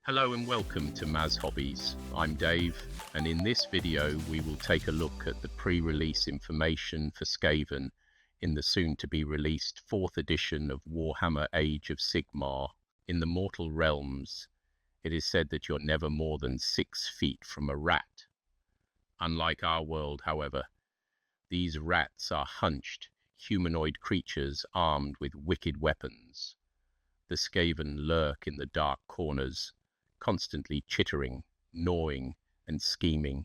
Hello and welcome to Mazz Hobbies. I'm Dave, and in this video we will take a look at the pre-release information for Skaven in the soon-to-be-released 4th edition of Warhammer Age of Sigmar. In the mortal realms, it is said that you're never more than 6 feet from a rat. Unlike our world, however, these rats are hunched, humanoid creatures armed with wicked weapons. The Skaven lurk in the dark corners, constantly chittering, gnawing, and scheming.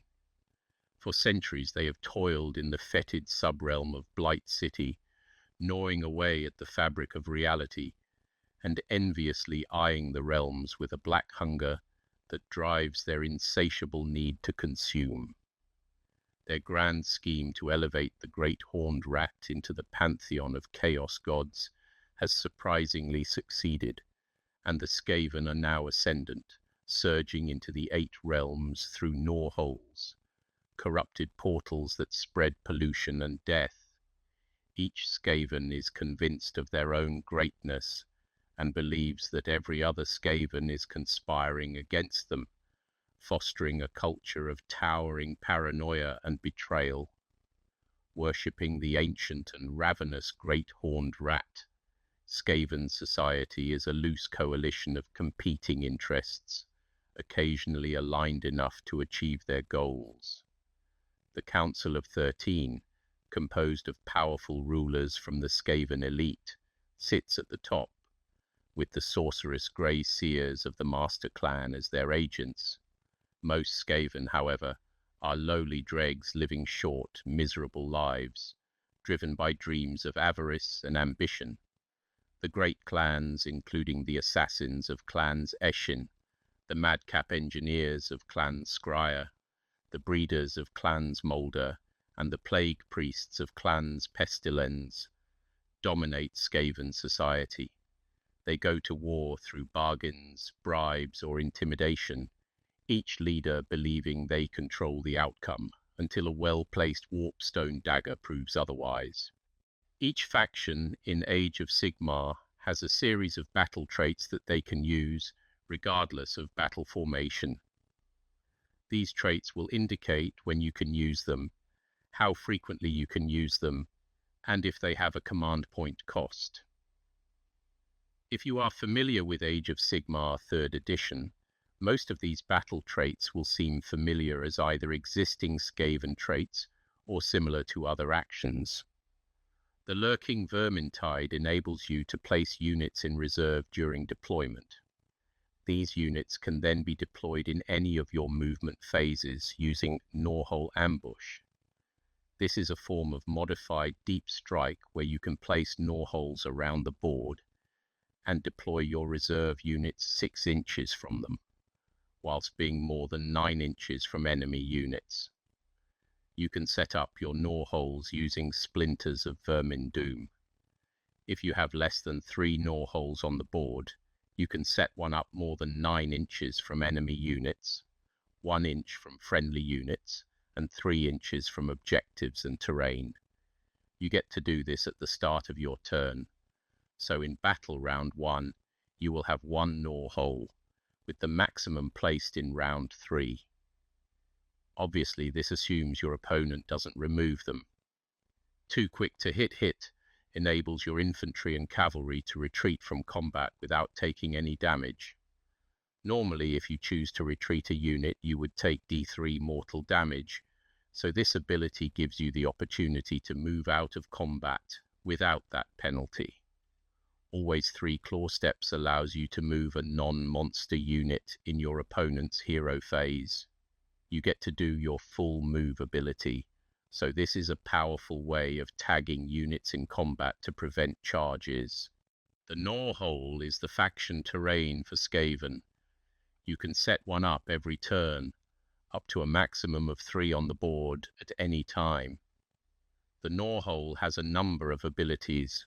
For centuries they have toiled in the fetid subrealm of Blight City, gnawing away at the fabric of reality, and enviously eyeing the realms with a black hunger that drives their insatiable need to consume. Their grand scheme to elevate the great horned rat into the pantheon of chaos gods has surprisingly succeeded, and the Skaven are now ascendant, surging into the 8 realms through gnaw holes, corrupted portals that spread pollution and death. Each Skaven is convinced of their own greatness and believes that every other Skaven is conspiring against them, fostering a culture of towering paranoia and betrayal. Worshipping the ancient and ravenous great horned rat, Skaven society is a loose coalition of competing interests, occasionally aligned enough to achieve their goals. The Council of 13, composed of powerful rulers from the Skaven elite, sits at the top, with the sorceress Grey Seers of the Master Clan as their agents. Most Skaven, however, are lowly dregs living short, miserable lives, driven by dreams of avarice and ambition. The great clans, including the assassins of clans Eshin, the madcap engineers of Clan Scryer, the breeders of Clans Moulder, and the plague priests of Clans Pestilens, dominate Skaven society. They go to war through bargains, bribes, or intimidation, each leader believing they control the outcome, until a well-placed warpstone dagger proves otherwise. Each faction in Age of Sigmar has a series of battle traits that they can use, regardless of battle formation. These traits will indicate when you can use them, how frequently you can use them, and if they have a command point cost. If you are familiar with Age of Sigmar 3rd edition, most of these battle traits will seem familiar as either existing Skaven traits or similar to other actions. The Lurking Vermintide enables you to place units in reserve during deployment. These units can then be deployed in any of your movement phases using Gnawhole Ambush. This is a form of modified deep strike where you can place gnawholes around the board and deploy your reserve units 6 inches from them, whilst being more than 9 inches from enemy units. You can set up your gnawholes using Splinters of Vermin Doom. If you have less than 3 gnawholes on the board, you can set one up more than 9 inches from enemy units, 1 inch from friendly units, and 3 inches from objectives and terrain. You get to do this at the start of your turn, so in battle round 1, you will have 1 gnawhole, with the maximum placed in round 3. Obviously, this assumes your opponent doesn't remove them. Too quick to hit enables your infantry and cavalry to retreat from combat without taking any damage. Normally, if you choose to retreat a unit, you would take D3 mortal damage, so this ability gives you the opportunity to move out of combat without that penalty. Always 3 claw steps allows you to move a non-monster unit in your opponent's hero phase. You get to do your full move ability, so this is a powerful way of tagging units in combat to prevent charges. The Gnawhole is the faction terrain for Skaven. You can set one up every turn, up to a maximum of 3 on the board at any time. The Gnawhole has a number of abilities.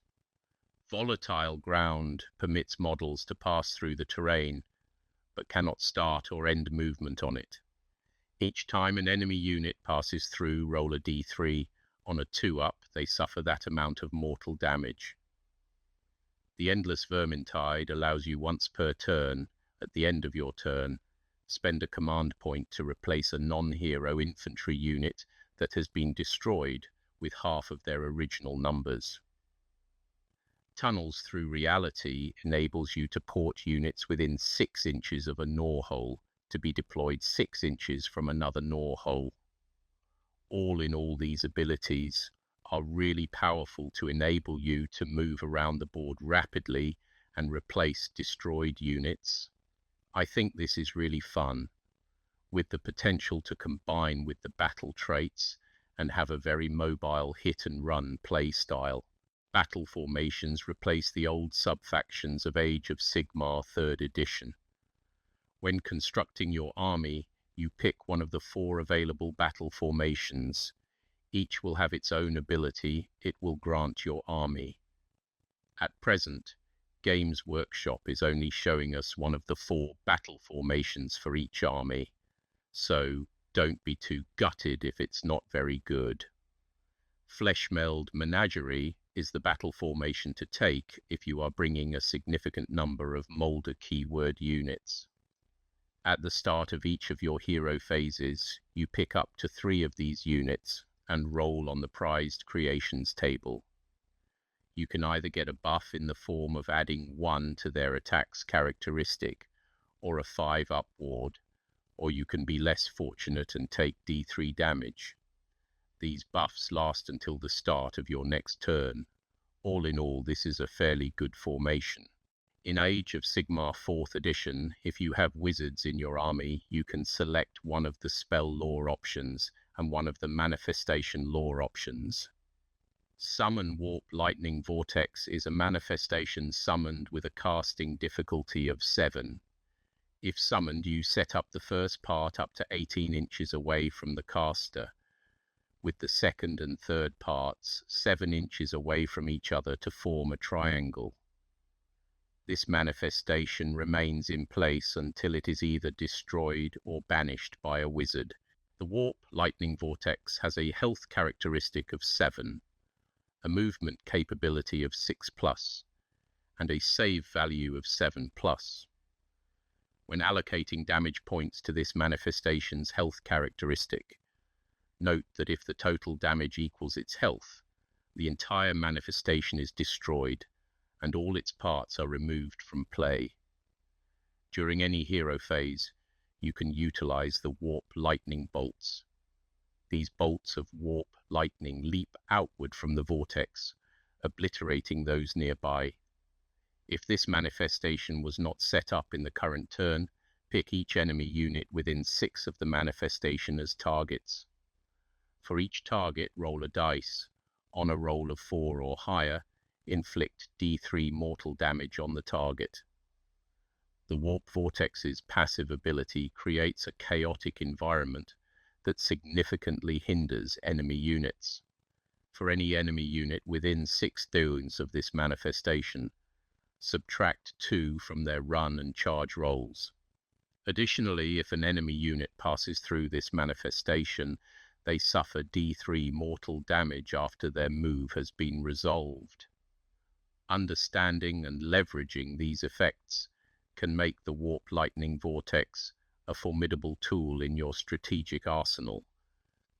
Volatile Ground permits models to pass through the terrain, but cannot start or end movement on it. Each time an enemy unit passes through, roll a d3. On a 2-up, they suffer that amount of mortal damage. The Endless Vermintide allows you once per turn, At the end of your turn, spend a command point to replace a non-hero infantry unit that has been destroyed with half of their original numbers. Tunnels Through Reality enables you to port units within 6 inches of a gnaw hole to be deployed 6 inches from another gnaw hole. All in all, these abilities are really powerful to enable you to move around the board rapidly and replace destroyed units. I think this is really fun, with the potential to combine with the battle traits and have a very mobile hit-and-run play style. Battle formations replace the old sub-factions of Age of Sigmar 3rd edition. When constructing your army, you pick one of the 4 available battle formations. Each will have its own ability it will grant your army. At present, Games Workshop is only showing us one of the 4 battle formations for each army, so don't be too gutted if it's not very good. Fleshmeld Menagerie is the battle formation to take if you are bringing a significant number of Molder keyword units. At the start of each of your hero phases, you pick up to 3 of these units and roll on the prized creations table. You can either get a buff in the form of adding 1 to their attack's characteristic, or a 5 up ward, or you can be less fortunate and take D3 damage. These buffs last until the start of your next turn. All in all, this is a fairly good formation. In Age of Sigmar 4th edition, if you have wizards in your army, you can select one of the spell lore options and one of the manifestation lore options. Summon Warp Lightning Vortex is a manifestation summoned with a casting difficulty of 7. If summoned, you set up the first part up to 18 inches away from the caster, with the second and third parts 7 inches away from each other to form a triangle. This manifestation remains in place until it is either destroyed or banished by a wizard. The Warp Lightning Vortex has a health characteristic of 7, a movement capability of 6+, and a save value of 7+. When allocating damage points to this manifestation's health characteristic, note that if the total damage equals its health, the entire manifestation is destroyed and all its parts are removed from play. During any hero phase, you can utilize the Warp Lightning Bolts. These bolts of warp lightning leap outward from the vortex, obliterating those nearby. If this manifestation was not set up in the current turn, pick each enemy unit within 6 of the manifestation as targets. For each target, roll a dice. On a roll of 4 or higher, inflict D3 mortal damage on the target. The Warp Vortex's passive ability creates a chaotic environment that significantly hinders enemy units. For any enemy unit within 6 zones of this manifestation, subtract 2 from their run and charge rolls. Additionally, if an enemy unit passes through this manifestation, they suffer D3 mortal damage after their move has been resolved. Understanding and leveraging these effects can make the Warp Lightning Vortex a formidable tool in your strategic arsenal,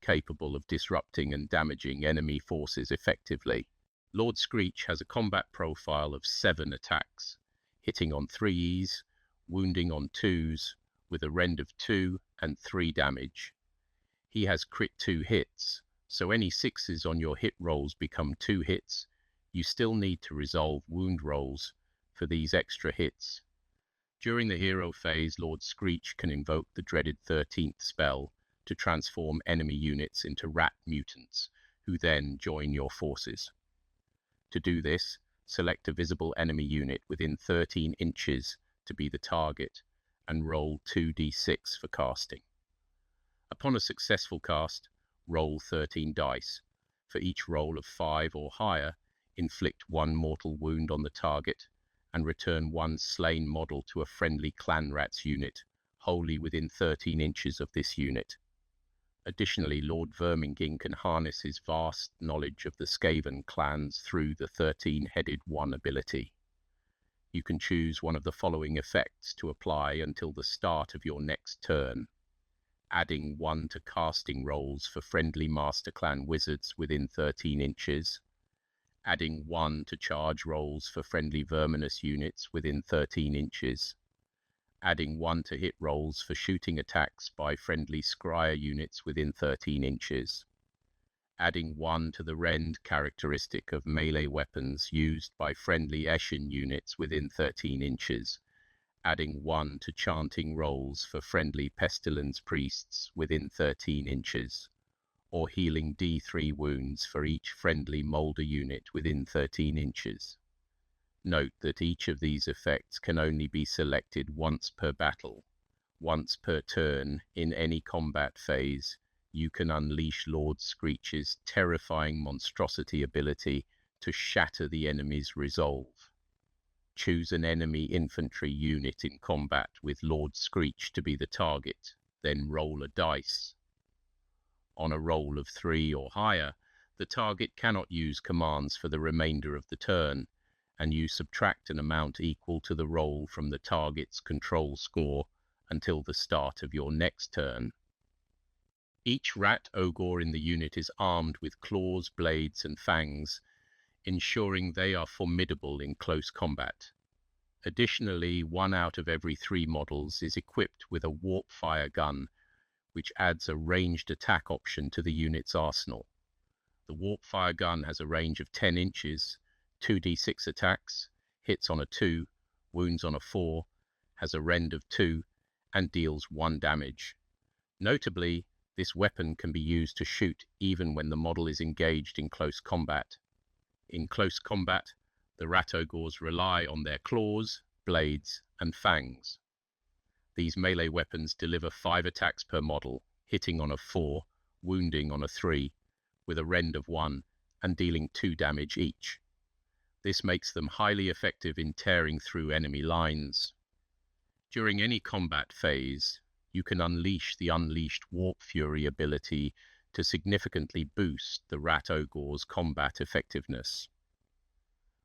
capable of disrupting and damaging enemy forces effectively. Lord Screech has a combat profile of 7 attacks, hitting on 3s, wounding on 2s, with a rend of 2 and 3 damage. He has crit 2 hits, so any 6s on your hit rolls become 2 hits. You still need to resolve wound rolls for these extra hits. During the hero phase, Lord Screech can invoke the dreaded 13th spell to transform enemy units into rat mutants, who then join your forces. To do this, select a visible enemy unit within 13 inches to be the target, and roll 2d6 for casting. Upon a successful cast, roll 13 dice. For each roll of 5 or higher, inflict 1 mortal wound on the target, and return 1 slain model to a friendly clan rats unit, wholly within 13 inches of this unit. Additionally, Lord Verminging can harness his vast knowledge of the Skaven clans through the 13-headed 1 ability. You can choose one of the following effects to apply until the start of your next turn. Adding 1 to casting rolls for friendly Master Clan wizards within 13 inches. Adding 1 to charge rolls for friendly Verminous units within 13 inches. Adding 1 to hit rolls for shooting attacks by friendly Scryer units within 13 inches. Adding 1 to the rend characteristic of melee weapons used by friendly Eshin units within 13 inches. Adding 1 to chanting rolls for friendly Pestilence priests within 13 inches. Or healing D3 wounds for each friendly Molder unit within 13 inches. Note that each of these effects can only be selected once per battle. Once per turn, in any combat phase, you can unleash Lord Screech's terrifying monstrosity ability to shatter the enemy's resolve. Choose an enemy infantry unit in combat with Lord Screech to be the target, then roll a dice. On a roll of 3 or higher, the target cannot use commands for the remainder of the turn, and you subtract an amount equal to the roll from the target's control score until the start of your next turn. Each rat ogre in the unit is armed with claws, blades, and fangs, ensuring they are formidable in close combat. Additionally, 1 out of every 3 models is equipped with a warp fire gun, which adds a ranged attack option to the unit's arsenal. The warp fire gun has a range of 10 inches, 2d6 attacks, hits on a 2, wounds on a 4, has a rend of 2, and deals 1 damage. Notably, this weapon can be used to shoot even when the model is engaged in close combat. In close combat, the rat ogres rely on their claws, blades, and fangs. These melee weapons deliver 5 attacks per model, hitting on a 4, wounding on a 3, with a rend of 1, and dealing 2 damage each. This makes them highly effective in tearing through enemy lines. During any combat phase, you can unleash the Unleashed Warp Fury ability to significantly boost the rat ogre's combat effectiveness.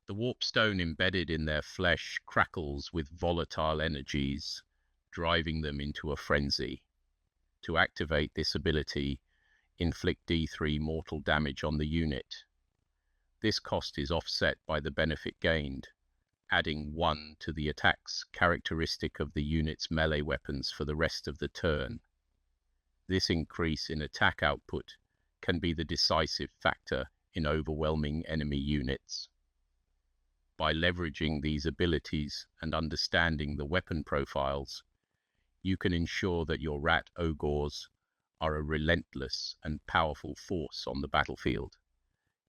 The warp stone embedded in their flesh crackles with volatile energies, driving them into a frenzy. To activate this ability, inflict D3 mortal damage on the unit. This cost is offset by the benefit gained, adding 1 to the attack's characteristic of the unit's melee weapons for the rest of the turn. This increase in attack output can be the decisive factor in overwhelming enemy units. By leveraging these abilities and understanding the weapon profiles, you can ensure that your rat ogres are a relentless and powerful force on the battlefield,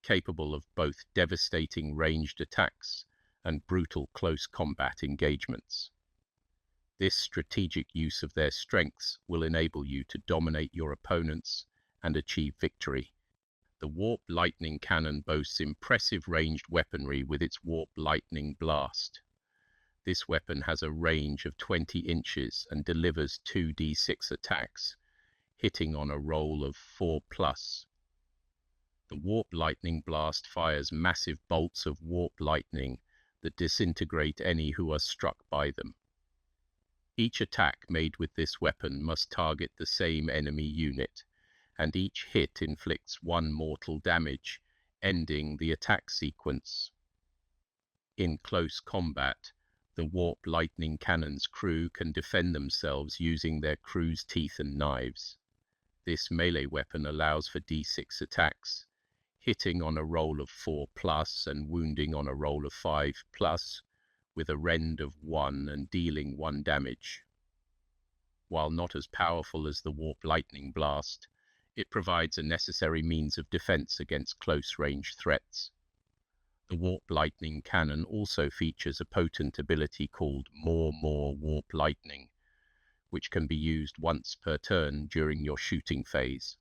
capable of both devastating ranged attacks and brutal close combat engagements. This strategic use of their strengths will enable you to dominate your opponents and achieve victory. The Warp Lightning Cannon boasts impressive ranged weaponry with its Warp Lightning Blast. This weapon has a range of 20 inches and delivers 2d6 attacks, hitting on a roll of 4+. The Warp Lightning Blast fires massive bolts of warp lightning that disintegrate any who are struck by them. Each attack made with this weapon must target the same enemy unit, and each hit inflicts 1 mortal damage, ending the attack sequence. In close combat, the Warp Lightning Cannon's crew can defend themselves using their crew's teeth and knives. This melee weapon allows for d6 attacks, hitting on a roll of 4+ and wounding on a roll of 5+, with a rend of 1 and dealing 1 damage. While not as powerful as the Warp Lightning Blast, it provides a necessary means of defense against close-range threats. The Warp Lightning Cannon also features a potent ability called More Warp Lightning, which can be used once per turn during your shooting phase.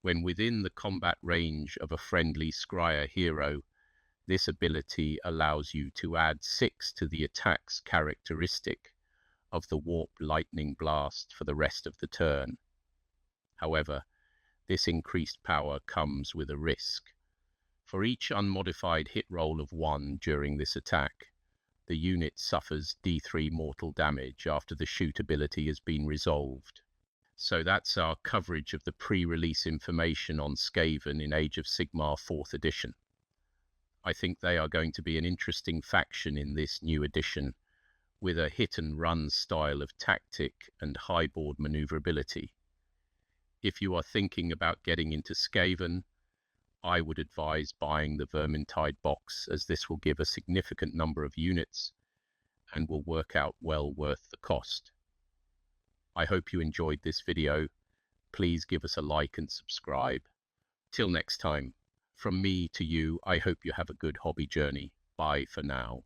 When within the combat range of a friendly Scryer hero, this ability allows you to add 6 to the attack's characteristic of the Warp Lightning Blast for the rest of the turn. However, this increased power comes with a risk. For each unmodified hit roll of 1 during this attack, The unit suffers D3 mortal damage after the shoot ability has been resolved. So that's our coverage of the pre-release information on Skaven in Age of Sigmar 4th edition. I think they are going to be an interesting faction in this new edition, with a hit-and-run style of tactic and high-board maneuverability. If you are thinking about getting into Skaven, I would advise buying the Vermintide box, as this will give a significant number of units and will work out well worth the cost. I hope you enjoyed this video. Please give us a like and subscribe. Till next time, from me to you, I hope you have a good hobby journey. Bye for now.